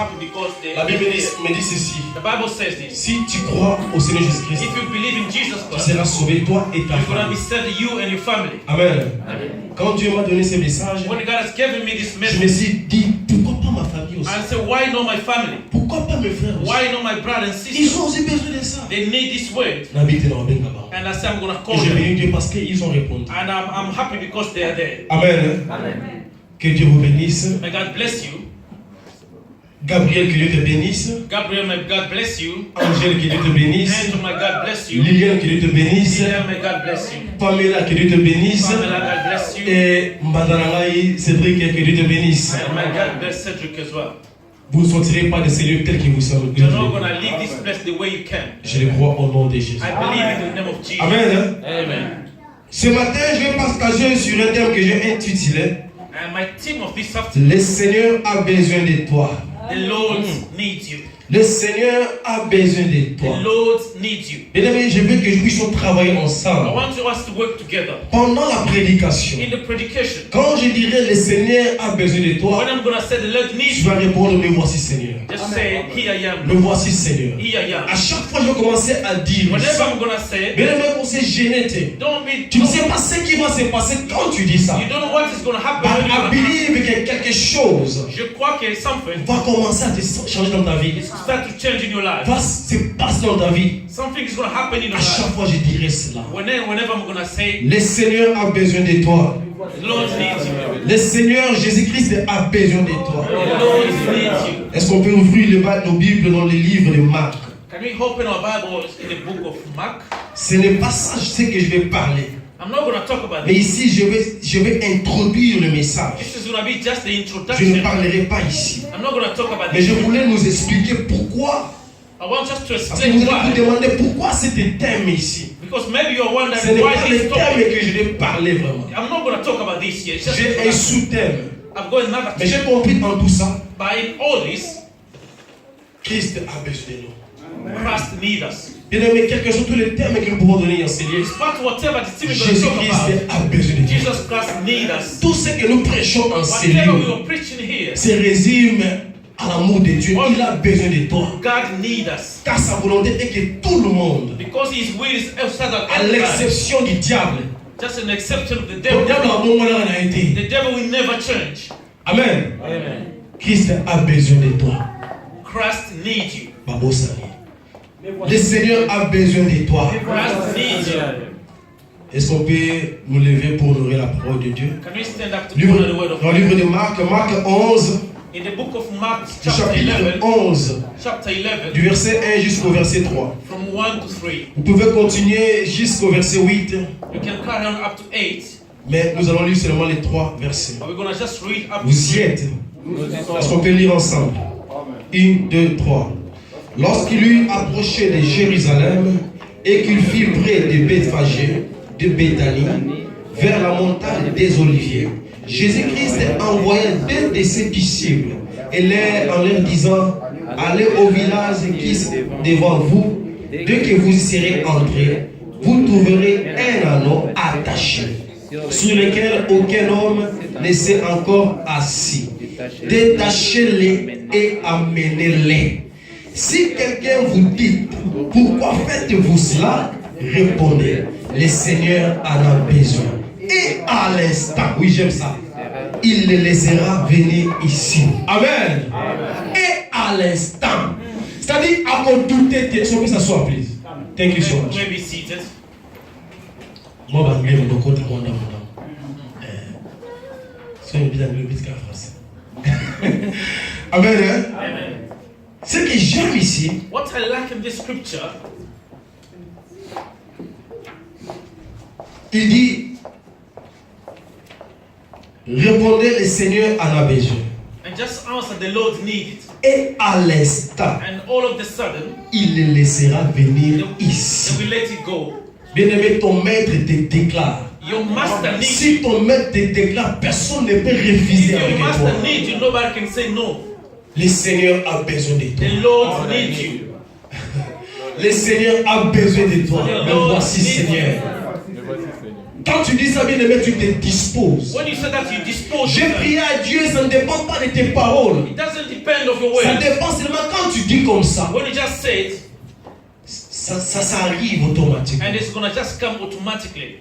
happy because they La Bible live there. me dit ceci. The Bible says this. Si tu crois au Seigneur Jésus-Christ, If you believe in Jesus tu Christ, seras sauvé, toi et ta you're going to famille. be saved, you and your family. Amen. Quand Dieu m'a donné ce message, When God has given me this je me message, suis dit, pourquoi pas ma famille aussi? I say, why not my family? Pourquoi pas mes frères aussi? Why not my brother and Ils sister? ont aussi besoin de ça. They need this word. N'habite dans le Bengaba. And I say, I'm going to Et call j'ai them. béni Dieu parce qu'ils ont répondu. And I'm happy because they are there. Amen. Que Dieu vous bénisse. May God bless you. Gabriel, que Dieu te bénisse. Gabriel, may God bless you. Angèle, que Dieu te bénisse. Andrew, may God bless you. Liliane, que Dieu te bénisse. Lilian, may God bless you. Pamela, que Dieu te bénisse. Pamela, God bless you. Et Mbadanangaï, Cédric, que Dieu te bénisse. And may God bless Cedric as well. Vous ne sortirez pas de ces lieux tels qu'ils vous sont. You're not going to leave this place the way you can. Je le crois au nom de Jésus. I believe in the name of Jesus. Amen. Amen. Ce matin, je vais partager sur un thème que j'ai intitulé And my theme of this afternoon, Le Seigneur a besoin de toi. the Lord needs you. Le Seigneur a besoin de toi. The Lord needs you. Bien-aimés, je veux que nous puissions travailler I ensemble want us to work together. pendant la prédication. In the predication, Quand je dirai le Seigneur a besoin de toi, when I'm going to say the Lord needs tu you, vas répondre me voici Seigneur. just say, here I am. Me voici Seigneur. Here I am. À chaque fois, je vais commencer à dire Whenever ça. I'm going to say, Bien-aimés, on s'est gêné. don't be, Tu ne sais pas ce qui va se passer quand tu dis ça. you don't know what is going to happen. But when I you're gonna believe que quelque chose happen. Je crois que something va commencer à te changer dans ta vie. is start to change in your life. Va se passer dans ta vie. Something is going to happen in your À chaque life. fois, je dirai cela. Whenever I'm going to say, Le Seigneur a besoin de toi. the Lord needs you. Le Seigneur Jésus-Christ a besoin de toi. The Lord needs you. Est-ce qu'on peut ouvrir nos Bibles dans les livres de Marc? Can we open our Bibles in the book of Mark? Ce n'est pas ça, je sais que je vais parler. I'm not going to talk about Mais this. ici, je vais introduire le message. This is going to be just the Je ne introduction. parlerai pas ici. I'm not going to talk about Mais je this. voulais nous expliquer pourquoi. I want just to Parce que explain vous allez vous why. demander pourquoi cet thème ici. Because maybe you're Ce wondering n'est why pas le this thème topic. que je vais parler vraiment. I'm not going to talk about this here. It's just J'ai un sous-thème. I've got another Mais thing. j'ai compris en tout ça, But in all this, Christ a besoin de nous. Christ needs us. Bien aimé, quels que soient tous les thèmes que nous pouvons donner et enseigner, Despite whatever the thing we're going to talk Jésus-Christ about, a besoin de nous. Jesus Christ needs us. Tout ce que nous prêchons en ces Whatever we lieux are preaching here, se résume à l'amour de Dieu. Il a besoin de toi. God needs us. Car sa volonté est que tout le monde, Because His will is outside of à everybody. l'exception du diable, Just an exception of the le devil. diable a bon moment en a été. The devil will never change. Amen. Amen. Christ a besoin de toi. Christ needs you. Babo Sali. Le Seigneur a besoin de toi. Christ needs you. Est-ce qu'on peut nous lever pour honorer la parole de Dieu? Can we stand up to honor the word of Dans le God? livre de Marc, Marc 11, In the book of Mark, du chapter chapitre 11, 11, chapter 11, du verset 1 jusqu'au verset 3. from 1 to 3. Vous pouvez continuer jusqu'au verset 8, You can carry on up to 8, mais nous allons lire seulement les 3 versets. but we're going to just read up to Vous y 3. êtes? Est-ce qu'on peut lire ensemble? 1, 2, 3. Lorsqu'il eut approché de Jérusalem et qu'il fut près de Bethphagée, de Béthanie, vers la montagne des Oliviers, Jésus-Christ envoya 2 de ses disciples et en leur disant: allez au village qui est devant vous, dès que vous y serez entrés, vous trouverez un anneau attaché, sur lequel aucun homme ne s'est encore assis. Détachez-les et amenez-les. Si quelqu'un vous dit: pourquoi faites-vous cela? Répondez: le Seigneur en a besoin. Et à l'instant, oui, j'aime ça, il les laissera venir ici. Amen. Et à l'instant, c'est-à-dire à mon douter, est-ce qu'on peut s'asseoir, please? Thank you so much. May be seated. Moi, je vais vous dire que soyez bien anglais, vite qu'en français. Amen. Amen. Ce que j'aime ici, What I like in this scripture, il dit: répondez, le Seigneur en a besoin. and just answer the Lord need it. Et à l'instant, And all of the sudden, il les laissera venir they ici. will let it go. Bien-aimé, ton maître te déclare. Your master needs you. Si ton maître te déclare, personne ne peut If refuser your avec toi. master needs you, nobody can say no. Le Seigneur a besoin de toi. The Lord needs you. Le Seigneur a besoin de toi. The Me Lord voici, needs Seigneur. you. Quand tu dis ça, bien-aimé, tu te disposes. When you say that, you dispose J'ai yourself. prié à Dieu, ça ne dépend pas de tes paroles. It doesn't depends on your Ça way. dépend seulement quand tu dis comme ça. When you just say it, Ça arrive automatiquement. and it's gonna just come automatically.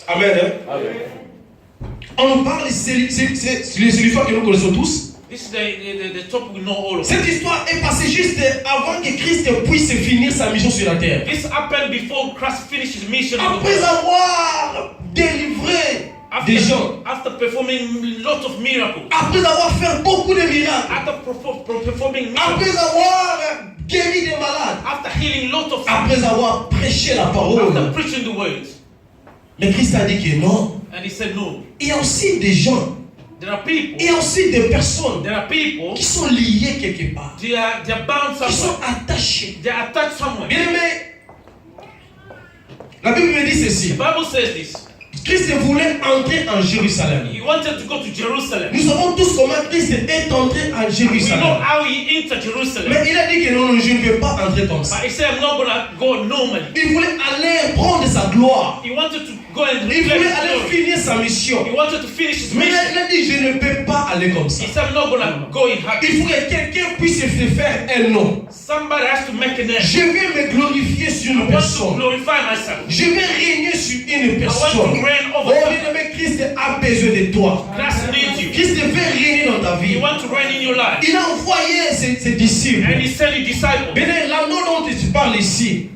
Amen. Hein? On parle, c'est l'histoire que nous connaissons tous. This is the topic we know all of. Cette histoire est passée juste avant que Christ puisse finir sa mission sur la terre. This happened before Christ finished his mission. on the Après world. avoir délivré des gens, After performing lots of miracles, après avoir fait beaucoup de miracles, after performing miracles, après avoir guéri des malades, after healing lots of après avoir prêché la after parole. preaching the words, Mais Christ a dit que non. and he said no. Il y a aussi des gens, There are people. il y a aussi des personnes There are people. qui sont liées quelque part, They are bound qui sont somewhere. attachés. They are attached somewhere. Bien aimé, la Bible me dit ceci. The Bible says this. Christ voulait entrer en Jérusalem. He wanted to go to Jerusalem. Nous savons tous comment Christ est entré en We know Jérusalem. how he entered Jerusalem. Mais il a dit que non, je ne vais pas entrer comme ça. But he said, I'm not gonna go normally. Il voulait aller prendre sa gloire. He wanted to go and Il reflect voulait his aller glory. finir sa mission. He wanted to finish his Mais mission. il a dit, je ne peux pas aller comme ça. He said, I'm not gonna go in happy. Il faut que quelqu'un puisse se faire un nom. Somebody has to make a name. Je vais me glorifier sur I une want to personne. glorify myself. Je vais régner sur une I want personne. to reign Oh, over bien you. aimé, Christ a besoin de toi. Christ needs you. Christ veut régner dans ta He vie. wants to reign in your life. Il a envoyé ses disciples. And he sent his disciples. Bien aimé, l'anneau dont tu parles ici,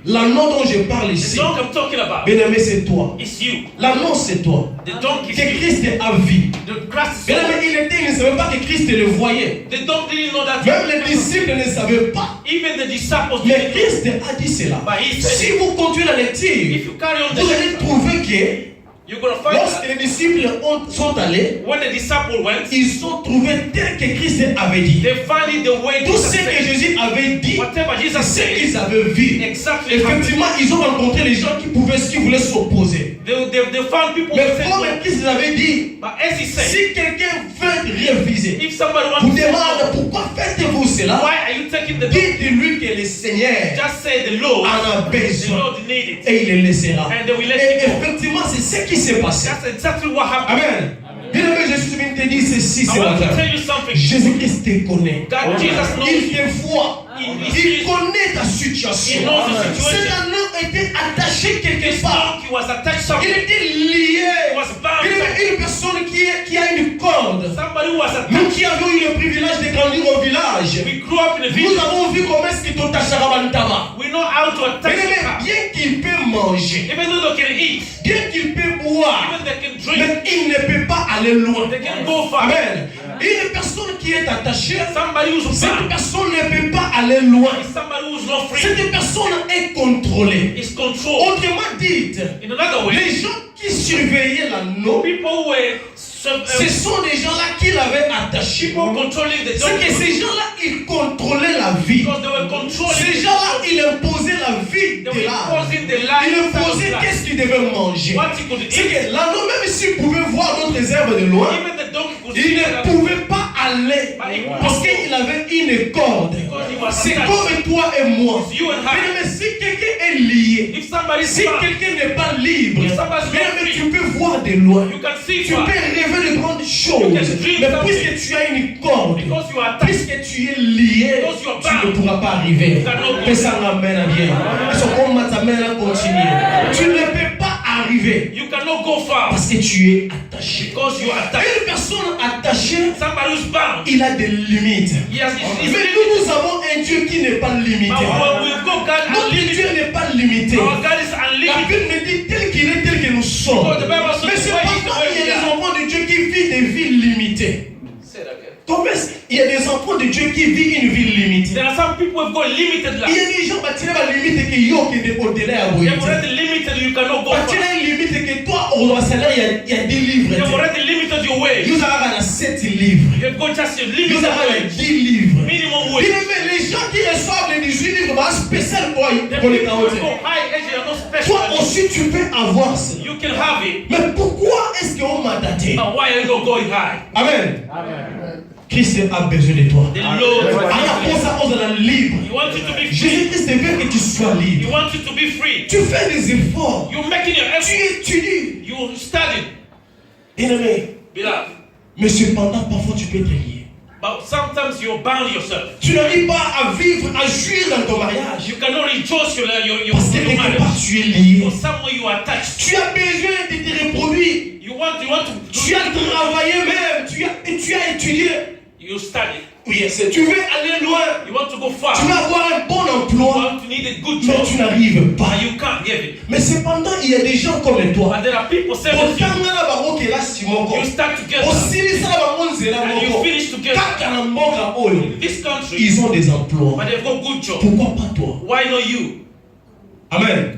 l'anneau dont je parle The ici, donkey I'm talking about bien aimé, c'est toi. is you. L'anneau, c'est toi. The donkey is Que you. Christ a vu. The Christ is Bien you. aimé, il ne savait pas que Christ le voyait. The donkey didn't know that. Même les disciples ne savaient pas. Even the disciples Mais didn't know. Christ a dit cela. But he said, Si vous continuez la lecture, if you carry on the vous allez lecture, trouver que you're gonna find lorsque that les disciples sont allés, when the disciples went, ils ont trouvé tel que Christ avait dit. they found it the way Tout Jesus ce que said. Jésus avait dit, Whatever Jesus c'est ce said, qu'ils avaient vu. exactly happened. Effectivement, ils ont rencontré les gens qui voulaient s'opposer. They found people Mais who said comme no. Christ avait dit, But as he said, si quelqu'un veut réviser, if somebody vous wants to say demande no, pourquoi faites-vous cela, why are you taking the donkey? dites-lui que le Seigneur Just say the Lord, en a the besoin Lord need it. et il le laissera. And they will let Et you go. effectivement, c'est ce qui s'est passé. That's exactly what happened. Amen. Bien aimé, Jésus vient te dire ceci I ce want to matin. tell you something. Jésus-Christ te connaît. That Jesus knows Il you. te voit. Il connaît ta He situation. knows the situation. Cet anneau était attaché quelque This part. donkey was attached Il somewhere. était lié. He was bound Il somewhere. est une personne qui a une corde. Somebody who was Nous attached. qui avons eu le privilège de grandir au village, We grew up in a nous village. avons vu comment est-ce qu'il t'attachera bantama. We know how to attack Bien the aimé, car. bien qu'il peut manger, Even though they can eat, bien qu'il peut boire, even they can drink, mais il ne peut pas aller loin. they can go far. Amen. Une personne qui est attachée, Somebody who's cette bound personne ne peut pas aller loin. is somebody who's not free. Cette personne est contrôlée. Is controlled. Autrement dit, In another way, les gens qui surveillaient l'anneau, people were ce sont des gens-là qui l'avaient attaché. people controlling the C'est que donkey ces gens-là, ils contrôlaient la vie. because they were controlling. Ces gens-là, ils imposaient la vie They de were l'âme. imposing the Ils life. imposaient qu'est-ce qu'ils devaient manger. What he could C'est eat. que l'anneau, même s'il pouvait voir d'autres herbes de loin, Even the donkey could il see ne that pouvait pas aller parce qu'il avait une corde. C'est comme toi et moi. you and her. Mais si quelqu'un est lié, If somebody is si bound, quelqu'un n'est pas libre, If somebody's bien, not mais free, tu peux voir de loin. you can see Tu far. peux rêver de grandes choses. You can dream Mais something. puisque tu as une corde, Because you are attached. puisque tu es lié, Because you are tu ne bound. pourras pas arriver. You cannot go. Fais ça, amen, bien. On va t'amener à continuer. Tu ne peux pas arriver You cannot go far parce que tu es attaché. because you are attached. Une personne attachée, Somebody who's bound. il a des limites. Yes, Mais nous avons un Dieu qui n'est pas limité. But when we go, God Notre unlimited. Dieu n'est pas limité. Our God is La unlimited. Bible me dit tel qu'il est, tel que nous sommes. Because the Bible says Mais the c'est way pas is the comme way il y we a des are. enfants de Dieu qui vivent des vies limitées. Say that again. Comment est-ce il y a des enfants de Dieu qui vivent une vie limitée? There are some people who've got limited Il y life. a des gens qui ont la limite que yo qui est au-delà à They've boire. already limited. You cannot go Tu far. as une limite que toi, au salaire, il y a 10 livres. They've already limited your way. Nous avons 7 livres. You've got just a Nous limited avons way. 10 livres. Minimum Bien way. aimé, les gens qui reçoivent les 18 livres, bah, spécial pour The pour les people who 40. go high age are not Toi special. aussi, tu peux avoir ça. You can have it. Mais pourquoi est-ce qu'on m'a daté? But why are you not going high? Amen. Christ a besoin de toi. The Lord Alors, pour ça, on est libre. He wants you to be free. Jésus-Christ veut que tu sois He libre. wants you to be free. Tu fais des efforts. You're making your Tu effort. étudies. You study. Bien aimé. Beloved. Mais cependant, parfois, tu peux te lier. But sometimes you bound yourself. Tu n'arrives pas à vivre, à jouir dans ton mariage. You cannot rejoice your Parce que quelque part marriage. tu es lié. For somewhere you are attached. Tu as besoin de te reproduire. You want to. Tu as travaillé même. Tu as étudié. You study. Oui, tu veux aller loin. You want to go far. Tu veux avoir un bon You emploi. want to need a good Mais job. tu n'arrives pas. But you can't get it. Mais cependant, il y a des gens comme toi. But there are people saying you start together and you finish together. In this country, ils ont des emplois. but they've got good job. Pourquoi pas toi? Why not you? Amen.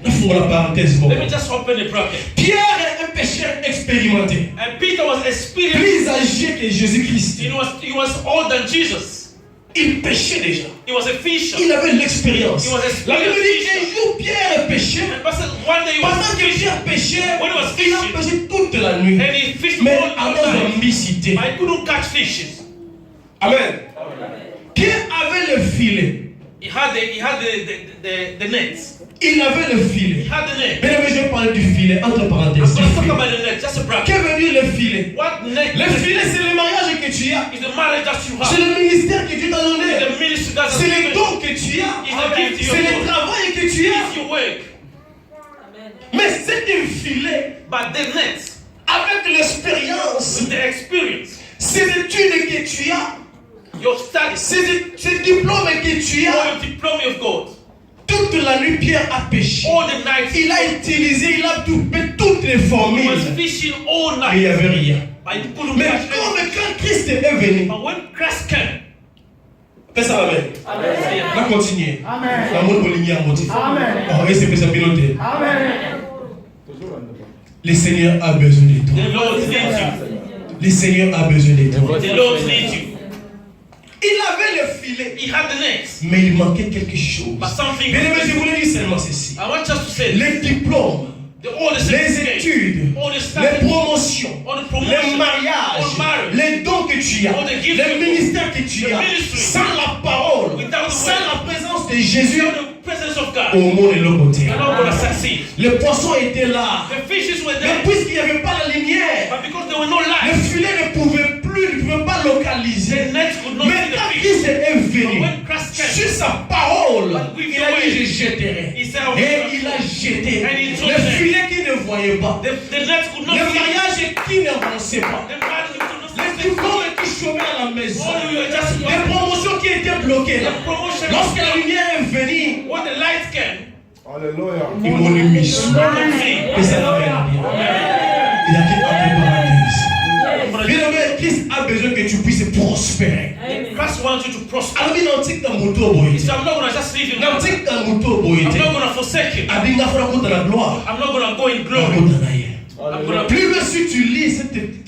Laisse-moi la parenthèse. Let me just open the bracket. Pierre est un pécheur expérimenté. And Peter was experienced. Plus âgé que Jésus-Christ. He was older than Jesus. Il péchait déjà. He was a fisher. Il avait l'expérience. He was a La Bible dit fisher. qu'un jour Pierre péchait. And Pastor, one day he was Pendant que Pierre péchait, When he was il a fishing, péché toute la nuit. and he fished Mais all avec night. ambicité. But he couldn't catch fishes. Amen. Pierre avait le filet. He had the net. Il avait le filet. He had the net. Mais je vais parler du filet, entre I'm parenthèses. going to talk about the net. Just a bracket. Que veut dire le filet? What net? Le filet, c'est le mariage que tu as. Is the marriage that you C'est have. le ministère que Dieu t'a donné. The ministry that C'est les given. dons que tu as. Is the gift you C'est le have. travail que tu as. If you work. Mais c'est un filet But the net, avec l'expérience, with the experience, ces études que tu as, your studies, ces diplômes que tu all as. your diploma you've got, Toute la nuit, Pierre a péché. all the night, Il a utilisé, il a tout, mais toutes les he formules. was fishing all Mais il n'y night. avait rien. But he couldn't Mais catch comme anything. quand Christ est venu, But when Christ came, fais ça avec. say, On va continuer. Amen. La mode ligne à moitié. Amen. Oh, et c'est que ça piloté. Amen. Le Seigneur a besoin de toi. the Lord needs you. Le Seigneur a besoin de toi. The Lord needs you. Il avait le filet, He had the net, mais il manquait quelque chose. but something. Bien aimé, je voulais dire seulement ceci. I want just to say, Les diplômes, all the les certificates, études, all the les studies, promotions, all the les promotion, mariages, all marriage, les dons que tu as, all the gifts les you ministères que tu the as, ministry, sans la parole, without the sans word, la présence de Jésus, without the presence of God, au monde de l'autre côté. you're not going to succeed. Les poissons étaient là, The fishes were mais there, puisqu'il n'y avait pas la lumière, but because there were no le light, filet ne pouvait plus, ne pouvait pas localiser. the net could not Mais see the quand fish. Christ est But venu, when Christ came, sur sa parole, But with il the a dit word, je jetterai. he said, I will Et not. il a jeté. And he told Le them. filet qui ne voyait pas. The net could Le not see. mariage qui n'avançait pas. The marriage could not Les see. diplômes qui chômaient à la maison. All you were just Les promotions qui étaient bloquées là. the promotion. Lorsque la lumière est venue, When the light came, Alléluia. ils m'ont mis sous. you could see. Et ça n'a rien à dire. Il a dit entre parenthèses. Bien aimé, Christ a besoin que tu puisses prospérer. Christ wants you to prosper. Alors, il n'antique dans mon tour, He boy. said, I'm not going to just leave you now. N'antique dans mon tour, boy. I'm not going to forsake him. A dit, n'a pas de la gloire. I'm not going to go in glory. I'm going to. Plus loin, si tu lis ce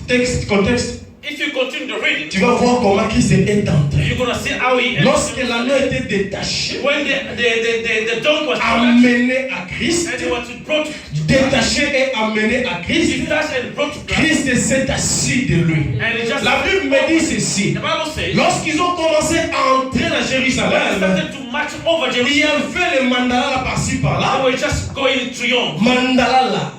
texte, contexte, If you continue to read tu it, vas voir comment Christ est entré. you're going to see how he. Lorsque l'anneau était détaché, When the dog was brought amené à Christ, and he was brought to détaché et amené à Christ, detached and brought to Christ, Christ s'est assis de lui. and he just. La Bible me dit ceci. The Bible says. Lorsqu'ils ont commencé à entrer à When they Jérusalem, started to march over il y Jerusalem, avait le mandala là par-ci they par-là. were just going in triumph. Mandala là.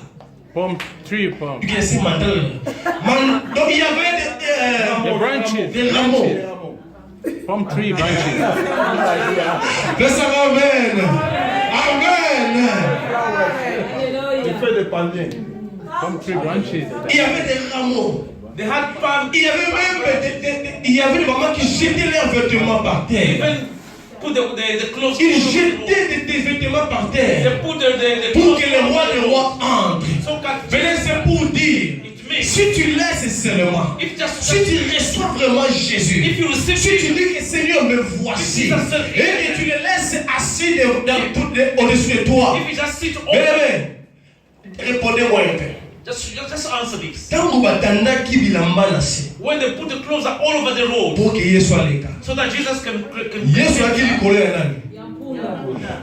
Palm tree, palm. Tu connais mandala là. Donc il y avait The branches. des rameaux. Palm tree branches. Laisse amen. Amen. Il fait des palmiers. Palm tree branches. Il y avait des rameaux. They had palm. Il y avait même il y avait des mamans qui jetaient leurs vêtements par terre. Even put the clothes. Ils jetaient des vêtements par They terre put the pour clothes. que le roi entre. So can Venez, c'est pour dire, it means si tu laisses seulement, if just si tu reçois vraiment Jésus, if you receive si tu dis que Seigneur me voici, et que tu le laisses assis au-dessus de toi, if you just sit bien over, aimé, répondez-moi un peu. just answer this. Tango batanda ki bilamba na se, When they put the clothes all over the road, pour que Yesu aleka. so that Jesus can. Yesu aki likolo ya nani?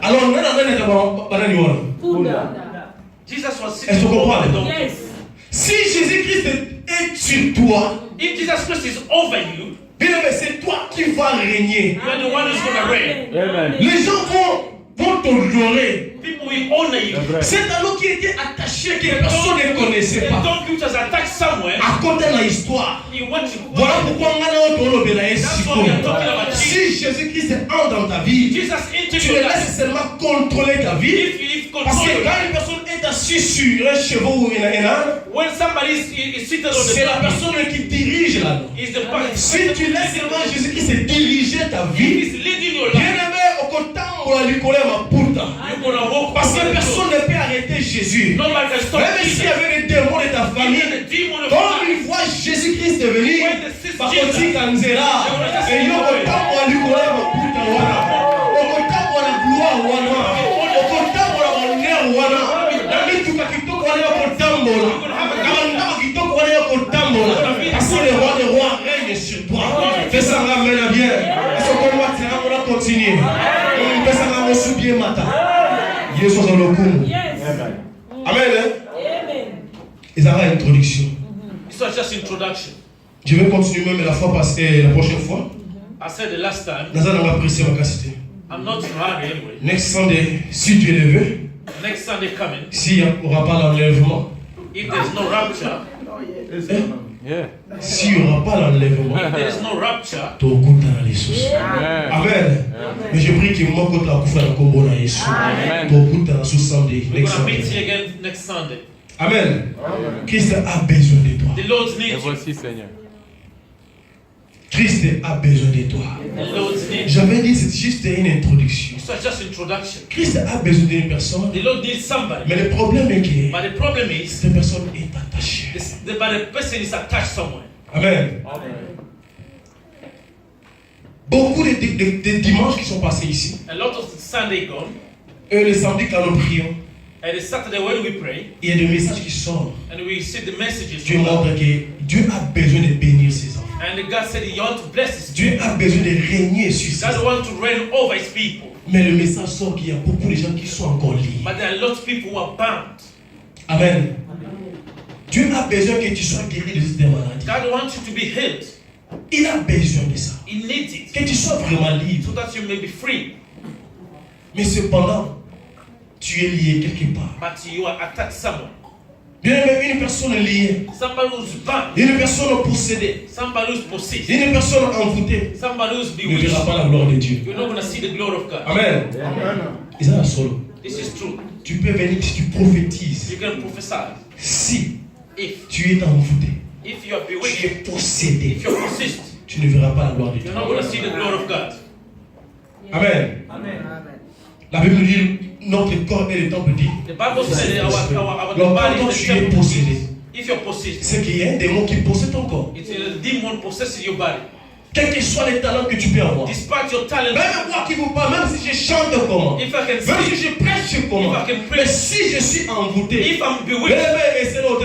Alors nana nani ta banani wana? Jesus was Est-ce sitting qu'on comprend? over the donkey. Yes. Si Jésus-Christ est sur toi, If Jesus Christ is over you, bien aimé, c'est toi qui vas régner. you are the one who's going to reign. Amen. Les gens vont t'honorer. People will C'est anneau qui était attaché, que personne ne connaissait pas. À côté de l'histoire. Voilà pourquoi si Jésus-Christ entre dans ta vie, tu le laisses seulement contrôler ta vie. Parce que quand une personne est assise sur un cheval ou une âne, c'est la personne qui dirige là. Si tu laisses seulement Jésus-Christ diriger ta vie, bien-aimé, au contemporain lui connaît ma puta. Parce que personne ne peut arrêter Jésus. Même s'il y avait des démons de ta famille, quand ils voient Jésus-Christ venir, par contre, Kanzera, et yo contemporain lui connaît ma puta. Au contemporain la gloire, au contemporain l'honneur, David tu kakitoko wale au contemporain. Parce que le roi des rois règne sur toi. Fais ça, ramène bien. Est-ce qu'on va continuer? Fais ça, ramène sous bien matin. Jésus dans le coup. Amen. Ils ont une introduction. Je vais continuer même la fois passée, la prochaine fois. I said the last time. Nous allons apprécier ma capacité. I'm not in a hurry anyway. Next Sunday, si tu es levé, Next Sunday coming. s'il n'y aura pas l'enlèvement, If there's no rapture. Yeah. s'il n'y aura pas l'enlèvement, If there's no rapture. tu as les sources. Amen. Amen. Mais je prie que moi, quand tu as couvert le combo dans Jésus, Amen. tu as sous Sunday. We're Next going to meet Sunday. you again next Sunday. Amen. Christ a besoin de toi. The Lord Et needs you. voici, Seigneur. Christ a besoin de toi. The Lord needs you. J'avais dit, c'est juste une introduction. It's not just introduction. Christ a besoin d'une personne, The Lord needs somebody. mais le problème est que But the problem is, cette personne est attachée. but the person is attached somewhere. Amen. Beaucoup de dimanches qui sont passés ici, A lot of Sunday gone, et le samedi quand nous prions, and it's Saturday when we pray, il y a des messages qui sortent. and we see the messages. Dieu montre que Dieu a besoin de bénir ses enfants. And God said He wants to bless His Dieu people. a besoin de régner sur ses God enfants. wants to reign over His people. Mais le message sort qu'il y a beaucoup de gens qui sont encore liés. But there are lots of people who are bound. Amen. Dieu a besoin que tu sois guéri de cette maladie. God wants you to be healed. Il a besoin de ça. He needs it Que tu sois vraiment so libre. that you may be free. Mais cependant, tu es lié quelque part. But you are attached somewhere. Bien aimé, une personne liée, Somebody who's bound. une personne possédée, Somebody who's possessed. une personne envoûtée Somebody who's ne verra bewitched. pas la gloire de Dieu. You're not going to see the glory of God. Amen. Ils ont la solo. This is true. Tu peux venir si tu prophétises. You can prophesy. Si If tu es envoûté, if you are tu bewitched, es possédé, if you're possessed, tu ne verras pas la gloire de Dieu. you're not going to see the glory of God. Amen. La Bible nous dit notre corps est le temple dit. The Bible says our Donc body quand is the tu es temple. possédé, If you're possessed, c'est qu'il y a un démon qui possède ton corps. it's a demon possessing your body. Quels que soient les talents que tu peux avoir. Despite your talent, Même moi qui vous parle, même si je chante comment, if I can même si speak, je prêche comment, If I can mais preach, si je suis envoûté, if I'm mais bewitched, et c'est l'autre,